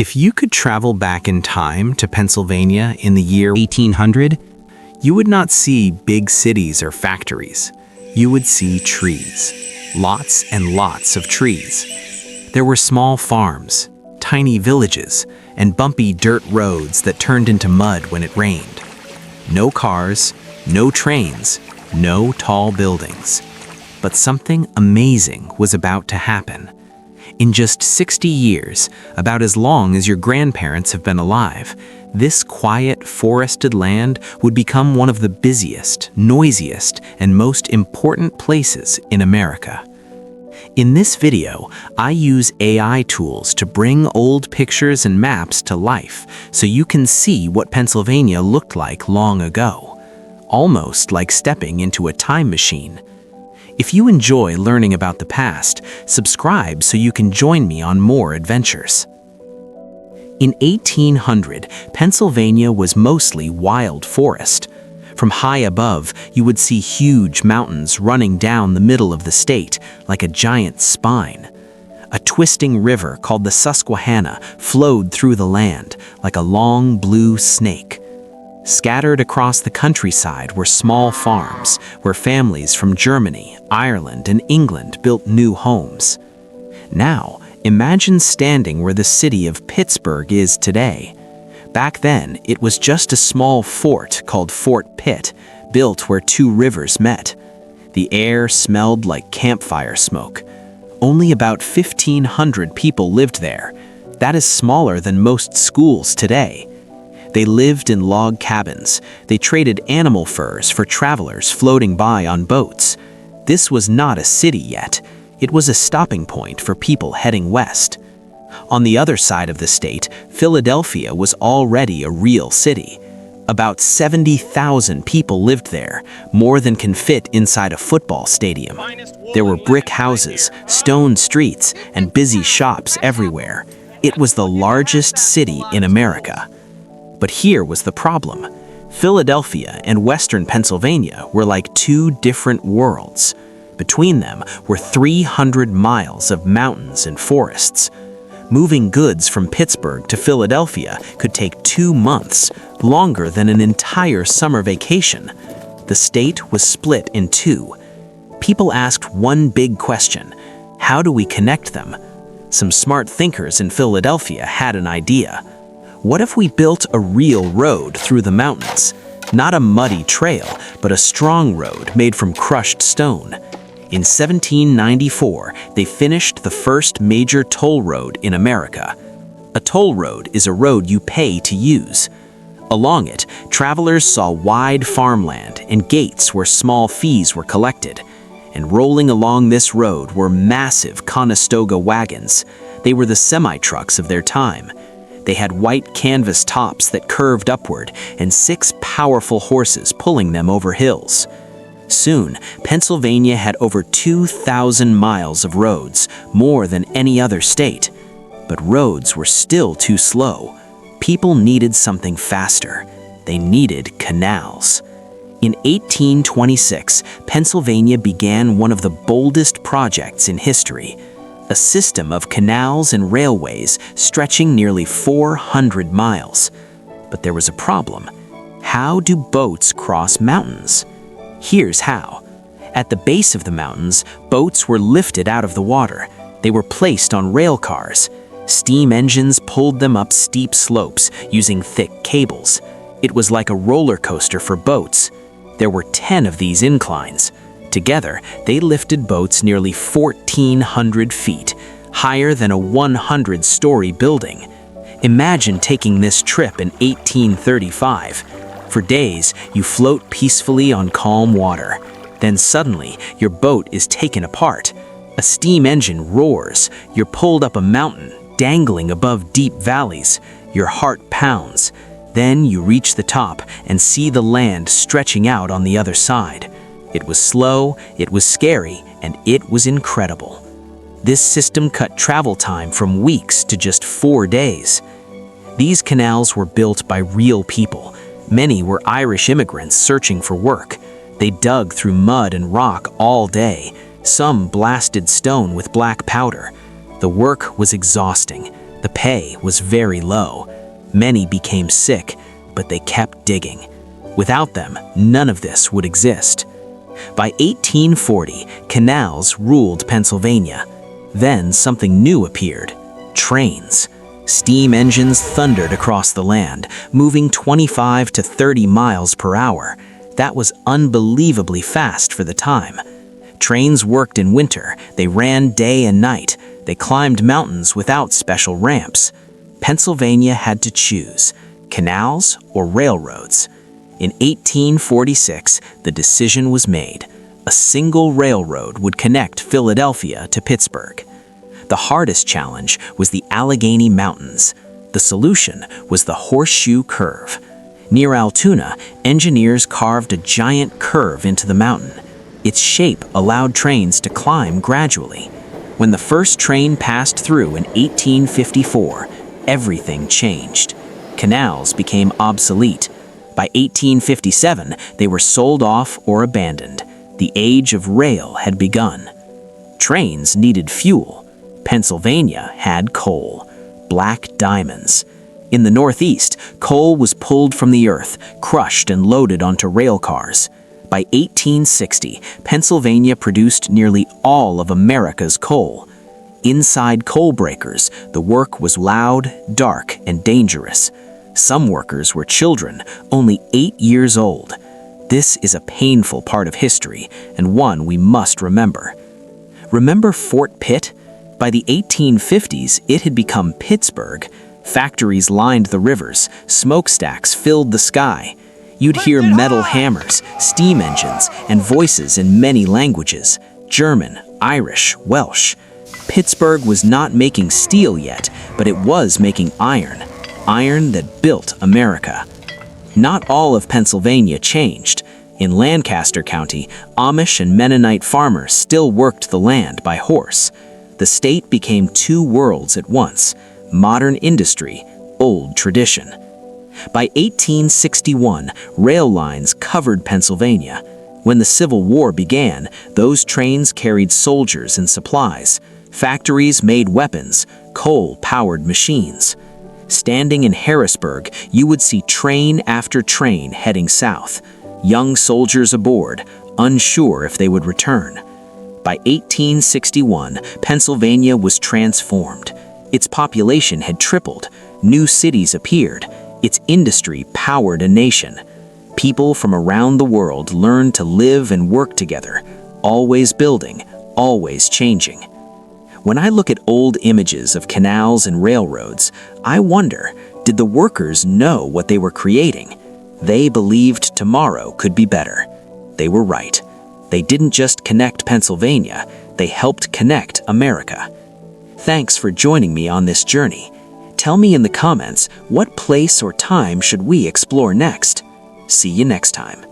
If you could travel back in time to Pennsylvania in the year 1800, you would not see big cities or factories. You would see trees. Lots and lots of trees. There were small farms, tiny villages, and bumpy dirt roads that turned into mud when it rained. No cars, no trains, no tall buildings. But something amazing was about to happen. In just 60 years, about as long as your grandparents have been alive, this quiet, forested land would become one of the busiest, noisiest, and most important places in America. In this video, I use AI tools to bring old pictures and maps to life so you can see what Pennsylvania looked like long ago, almost like stepping into a time machine. If you enjoy learning about the past, subscribe so you can join me on more adventures. In 1800, Pennsylvania was mostly wild forest. From high above, you would see huge mountains running down the middle of the state like a giant spine. A twisting river called the Susquehanna flowed through the land like a long blue snake. Scattered across the countryside were small farms where families from Germany, Ireland, and England built new homes. Now, imagine standing where the city of Pittsburgh is today. Back then, it was just a small fort called Fort Pitt, built where two rivers met. The air smelled like campfire smoke. Only about 1,500 people lived there. That is smaller than most schools today. They lived in log cabins. They traded animal furs for travelers floating by on boats. This was not a city yet. It was a stopping point for people heading west. On the other side of the state, Philadelphia was already a real city. About 70,000 people lived there, more than can fit inside a football stadium. There were brick houses, stone streets, and busy shops everywhere. It was the largest city in America. But here was the problem. Philadelphia and western Pennsylvania were like two different worlds. Between them were 300 miles of mountains and forests. Moving goods from Pittsburgh to Philadelphia could take 2 months, longer than an entire summer vacation. The state was split in two. People asked one big question: how do we connect them? Some smart thinkers in Philadelphia had an idea. What if we built a real road through the mountains? Not a muddy trail, but a strong road made from crushed stone. In 1794, they finished the first major toll road in America. A toll road is a road you pay to use. Along it, travelers saw wide farmland and gates where small fees were collected. And rolling along this road were massive Conestoga wagons. They were the semi-trucks of their time. They had white canvas tops that curved upward and 6 powerful horses pulling them over hills. Soon, Pennsylvania had over 2,000 miles of roads, more than any other state. But roads were still too slow. People needed something faster. They needed canals. In 1826, Pennsylvania began one of the boldest projects in history. A system of canals and railways stretching nearly 400 miles. But there was a problem. How do boats cross mountains? Here's how. At the base of the mountains, boats were lifted out of the water. They were placed on rail cars. Steam engines pulled them up steep slopes using thick cables. It was like a roller coaster for boats. There were 10 of these inclines. Together, they lifted boats nearly 1,400 feet, higher than a 100-story building. Imagine taking this trip in 1835. For days, you float peacefully on calm water. Then suddenly, your boat is taken apart. A steam engine roars. You're pulled up a mountain, dangling above deep valleys. Your heart pounds. Then you reach the top and see the land stretching out on the other side. It was slow, it was scary, and it was incredible. This system cut travel time from weeks to just 4 days. These canals were built by real people. Many were Irish immigrants searching for work. They dug through mud and rock all day. Some blasted stone with black powder. The work was exhausting. The pay was very low. Many became sick, but they kept digging. Without them, none of this would exist. By 1840, canals ruled Pennsylvania. Then something new appeared: trains. Steam engines thundered across the land, moving 25 to 30 miles per hour. That was unbelievably fast for the time. Trains worked in winter, they ran day and night, they climbed mountains without special ramps. Pennsylvania had to choose: canals or railroads. In 1846, the decision was made. A single railroad would connect Philadelphia to Pittsburgh. The hardest challenge was the Allegheny Mountains. The solution was the Horseshoe Curve. Near Altoona, engineers carved a giant curve into the mountain. Its shape allowed trains to climb gradually. When the first train passed through in 1854, everything changed. Canals became obsolete. By 1857, they were sold off or abandoned. The age of rail had begun. Trains needed fuel. Pennsylvania had coal, black diamonds. In the Northeast, coal was pulled from the earth, crushed and loaded onto rail cars. By 1860, Pennsylvania produced nearly all of America's coal. Inside coal breakers, the work was loud, dark, and dangerous. Some workers were children, only 8 years old. This is a painful part of history, and one we must remember. Remember Fort Pitt? By the 1850s, it had become Pittsburgh. Factories lined the rivers, smokestacks filled the sky. You'd hear metal hammers, steam engines, and voices in many languages: German, Irish, Welsh. Pittsburgh was not making steel yet, but it was making iron that built America. Not all of Pennsylvania changed. In Lancaster County, Amish and Mennonite farmers still worked the land by horse. The state became two worlds at once: modern industry, old tradition. By 1861, rail lines covered Pennsylvania. When the Civil War began, those trains carried soldiers and supplies. Factories made weapons, coal-powered machines. Standing in Harrisburg, you would see train after train heading south. Young soldiers aboard, unsure if they would return. By 1861, Pennsylvania was transformed. Its population had tripled. New cities appeared. Its industry powered a nation. People from around the world learned to live and work together, always building, always changing. When I look at old images of canals and railroads, I wonder, did the workers know what they were creating? They believed tomorrow could be better. They were right. They didn't just connect Pennsylvania, they helped connect America. Thanks for joining me on this journey. Tell me in the comments, what place or time should we explore next? See you next time.